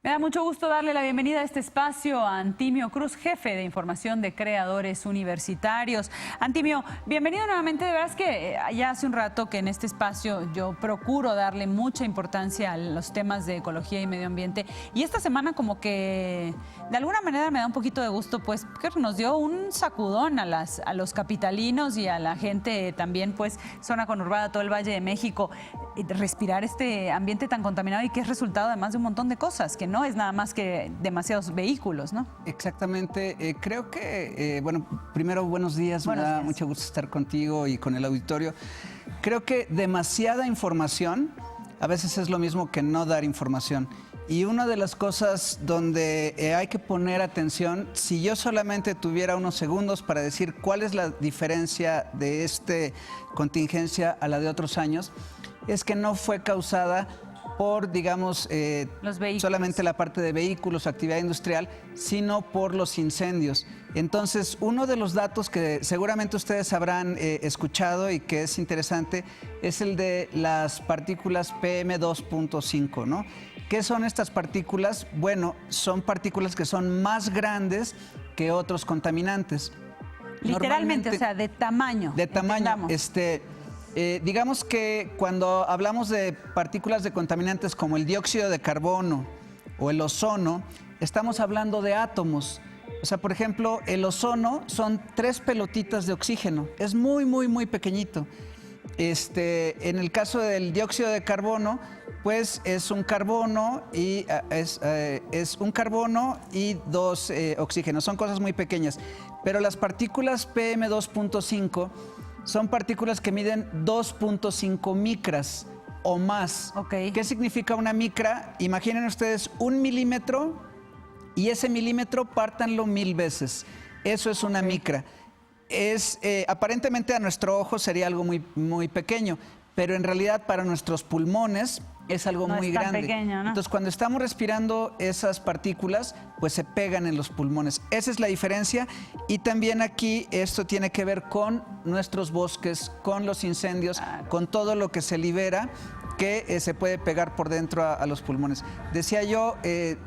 Me da mucho gusto darle la bienvenida a este espacio a Antimio Cruz, jefe de información de Creadores Universitarios. Antimio, bienvenido nuevamente. De verdad es que ya hace un rato que en este espacio yo procuro darle mucha importancia a los temas de ecología y medio ambiente. Y esta semana como que de alguna manera me da un poquito de gusto, pues, que nos dio un sacudón a los capitalinos y a la gente también, pues, zona conurbada, todo el Valle de México, respirar este ambiente tan contaminado y que es resultado además de un montón de cosas, que no es nada más que demasiados vehículos, ¿no? Exactamente. Creo que, bueno, primero buenos días. Me da mucho gusto estar contigo y con el auditorio. Creo que demasiada información a veces es lo mismo que no dar información. Y una de las cosas donde hay que poner atención, si yo solamente tuviera unos segundos para decir cuál es la diferencia de esta contingencia a la de otros años, es que no fue causada por, digamos, solamente la parte de vehículos, actividad industrial, sino por los incendios. Entonces, uno de los datos que seguramente ustedes habrán escuchado y que es interesante es el de las partículas PM2.5, ¿no? ¿Qué son estas partículas? Bueno, son partículas que son más grandes que otros contaminantes. Literalmente, o sea, de tamaño. De tamaño. Digamos que cuando hablamos de partículas de contaminantes como el dióxido de carbono o el ozono, estamos hablando de átomos. O sea, por ejemplo, el ozono son 3 pelotitas de oxígeno. Es muy, muy, muy pequeñito. En el caso del dióxido de carbono, pues es un carbono y un carbono y 2 oxígenos. Son cosas muy pequeñas. Pero las partículas PM2.5 son partículas que miden 2.5 micras o más. Okay. ¿Qué significa una micra? Imaginen ustedes 1 milímetro y ese milímetro pártanlo 1000 veces. Eso es una micra. Aparentemente a nuestro ojo sería algo muy, muy pequeño, pero en realidad para nuestros pulmones es algo muy grande. Pequeño, ¿no? Entonces, cuando estamos respirando esas partículas, pues se pegan en los pulmones. Esa es la diferencia. Y también aquí esto tiene que ver con nuestros bosques, con los incendios, con todo lo que se libera que se puede pegar por dentro a los pulmones. Decía yo,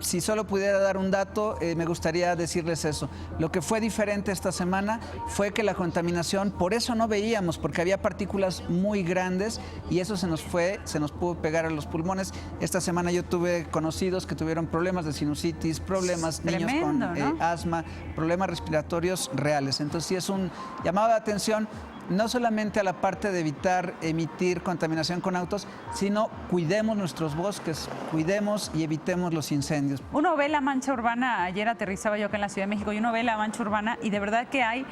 si solo pudiera dar un dato, me gustaría decirles eso. Lo que fue diferente esta semana fue que la contaminación, por eso no veíamos, porque había partículas muy grandes y eso se nos pudo pegar a los pulmones. Esta semana yo tuve conocidos que tuvieron problemas de sinusitis, problemas, niños con asma, problemas respiratorios reales. Entonces sí es un llamado de atención, no solamente a la parte de evitar emitir contaminación con autos, sino cuidemos nuestros bosques, cuidemos y evitemos los incendios. Uno ve la mancha urbana, ayer aterrizaba yo acá en la Ciudad de México, y uno ve la mancha urbana y de verdad que hay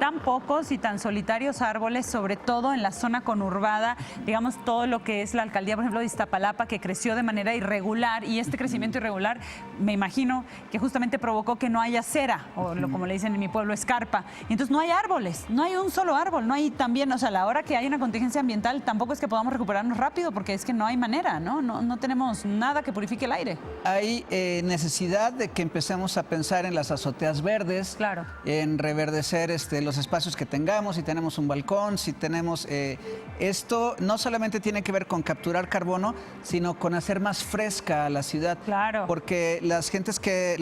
tan pocos y tan solitarios árboles, sobre todo en la zona conurbada, digamos todo lo que es la alcaldía, por ejemplo, de Iztapalapa, que creció de manera irregular, y este crecimiento irregular, me imagino que justamente provocó que no haya acera, o como le dicen en mi pueblo, escarpa. Y entonces no hay árboles, no hay un solo árbol, no hay también, o sea, a la hora que hay una contingencia ambiental, tampoco es que podamos recuperarnos rápido, porque es que no hay manera, ¿no? No tenemos nada que purifique el aire. Hay necesidad de que empecemos a pensar en las azoteas verdes, claro, en reverdecer los espacios que tengamos, si tenemos un balcón, si tenemos... esto no solamente tiene que ver con capturar carbono, sino con hacer más fresca a la ciudad. Claro. Porque las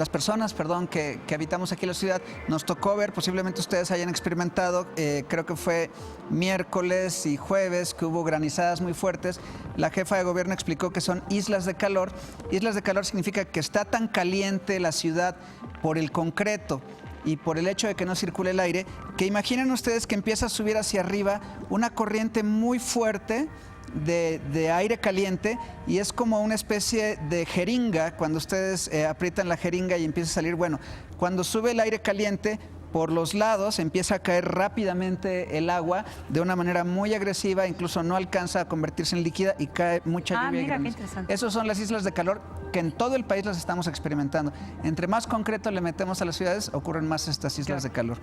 personas que habitamos aquí en la ciudad, nos tocó ver, posiblemente ustedes hayan experimentado, creo que fue miércoles y jueves, que hubo granizadas muy fuertes. La jefa de gobierno explicó que son islas de calor. Islas de calor significa que está tan caliente la ciudad por el concreto y por el hecho de que no circule el aire, que imaginen ustedes que empieza a subir hacia arriba una corriente muy fuerte de aire caliente, y es como una especie de jeringa. Cuando ustedes aprietan la jeringa y empieza a salir, bueno, cuando sube el aire caliente, por los lados empieza a caer rápidamente el agua de una manera muy agresiva, incluso no alcanza a convertirse en líquida y cae mucha lluvia. Mira, qué interesante. Esas son las islas de calor que en todo el país las estamos experimentando. Entre más concreto le metemos a las ciudades, ocurren más estas islas de calor.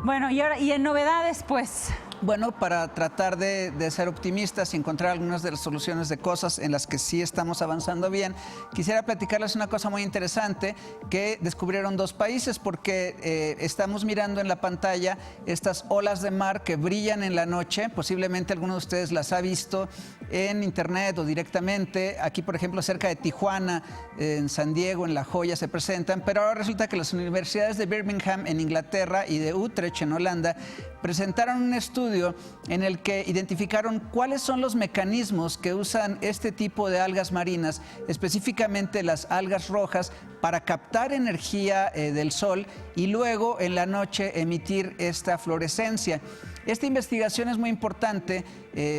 Bueno, y ahora, y en novedades, pues, Bueno, para tratar de ser optimistas y encontrar algunas de las soluciones de cosas en las que sí estamos avanzando bien, quisiera platicarles una cosa muy interesante que descubrieron dos países, porque estamos mirando en la pantalla estas olas de mar que brillan en la noche. Posiblemente alguno de ustedes las ha visto en internet o directamente. Aquí, por ejemplo, cerca de Tijuana, en San Diego, en La Joya se presentan, pero ahora resulta que las universidades de Birmingham en Inglaterra y de Utrecht en Holanda presentaron un estudio en el que identificaron cuáles son los mecanismos que usan este tipo de algas marinas, específicamente las algas rojas, para captar energía del sol y luego en la noche emitir esta fluorescencia. Esta investigación es muy importante,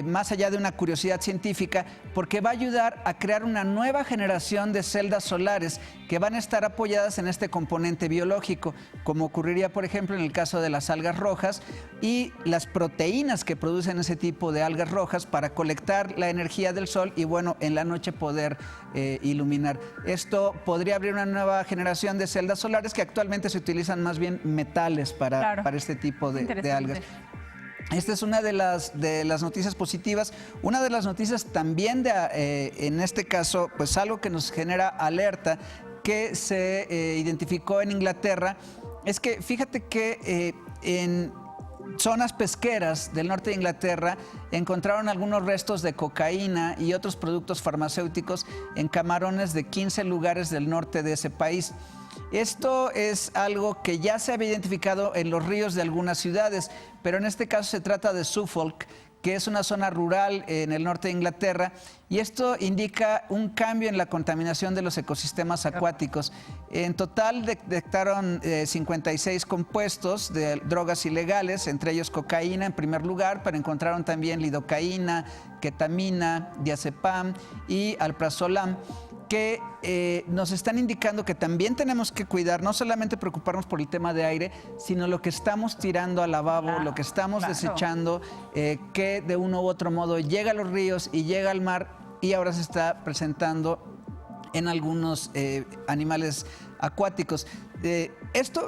más allá de una curiosidad científica, porque va a ayudar a crear una nueva generación de celdas solares que van a estar apoyadas en este componente biológico, como ocurriría, por ejemplo, en el caso de las algas rojas y las proteínas que producen ese tipo de algas rojas para colectar la energía del sol y, bueno, en la noche poder iluminar. Esto podría abrir una nueva generación de celdas solares que actualmente se utilizan más bien metales para este tipo de algas. Esta es una de las noticias positivas. Una de las noticias también, en este caso, pues algo que nos genera alerta, que se identificó en Inglaterra, es que fíjate que en zonas pesqueras del norte de Inglaterra encontraron algunos restos de cocaína y otros productos farmacéuticos en camarones de 15 lugares del norte de ese país. Esto es algo que ya se había identificado en los ríos de algunas ciudades, pero en este caso se trata de Suffolk, que es una zona rural en el norte de Inglaterra, y esto indica un cambio en la contaminación de los ecosistemas acuáticos. En total detectaron 56 compuestos de drogas ilegales, entre ellos cocaína en primer lugar, pero encontraron también lidocaína, ketamina, diazepam y alprazolam, que nos están indicando que también tenemos que cuidar, no solamente preocuparnos por el tema de aire, sino lo que estamos tirando al lavabo, lo que estamos desechando, que de uno u otro modo llega a los ríos y llega al mar y ahora se está presentando en algunos animales acuáticos.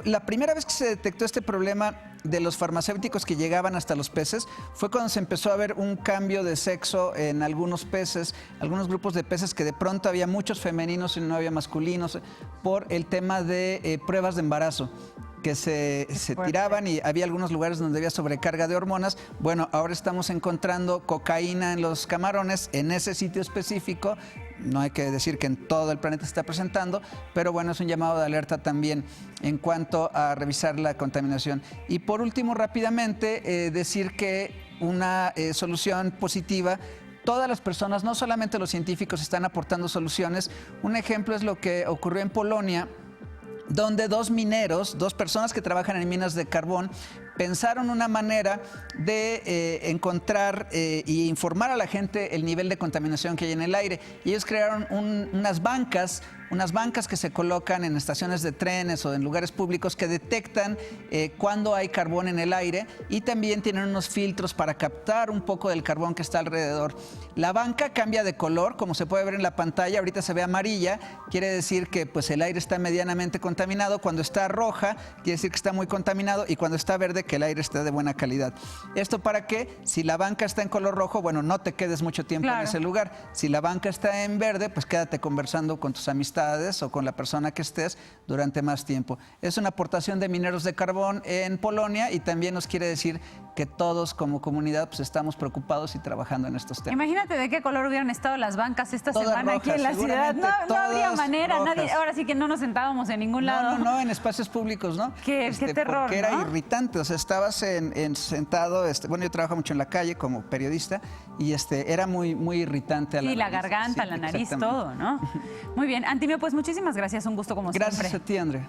La primera vez que se detectó este problema de los farmacéuticos que llegaban hasta los peces fue cuando se empezó a ver un cambio de sexo en algunos peces, algunos grupos de peces, que de pronto había muchos femeninos y no había masculinos, por el tema de pruebas de embarazo que se tiraban, y había algunos lugares donde había sobrecarga de hormonas. Bueno, ahora estamos encontrando cocaína en los camarones en ese sitio específico. No hay que decir que en todo el planeta se está presentando, pero bueno, es un llamado de alerta también en cuanto a revisar la contaminación. Y por último, rápidamente, decir que una solución positiva: todas las personas, no solamente los científicos, están aportando soluciones. Un ejemplo es lo que ocurrió en Polonia, donde dos mineros, dos personas que trabajan en minas de carbón, pensaron una manera de encontrar y informar a la gente el nivel de contaminación que hay en el aire. Y ellos crearon unas bancas que se colocan en estaciones de trenes o en lugares públicos que detectan cuando hay carbón en el aire, y también tienen unos filtros para captar un poco del carbón que está alrededor. La banca cambia de color, como se puede ver en la pantalla. Ahorita se ve amarilla, quiere decir que pues, el aire está medianamente contaminado. Cuando está roja, quiere decir que está muy contaminado, y cuando está verde, que el aire esté de buena calidad. Esto para que, si la banca está en color rojo, bueno, no te quedes mucho tiempo en ese lugar. Si la banca está en verde, pues quédate conversando con tus amistades o con la persona que estés durante más tiempo. Es una aportación de mineros de carbón en Polonia, y también nos quiere decir que todos como comunidad pues estamos preocupados y trabajando en estos temas. Imagínate de qué color hubieran estado las bancas esta semana aquí en la ciudad. No habría manera, nadie, ahora sí que no nos sentábamos en ningún lado. No, en espacios públicos, ¿no? Qué terror, porque era irritante, o sea, estabas sentado, bueno, yo trabajo mucho en la calle como periodista, y era muy irritante a la nariz. La garganta, la nariz, todo, ¿no? Muy bien, Antimio, pues muchísimas gracias, un gusto como siempre. Gracias a ti, Andrea.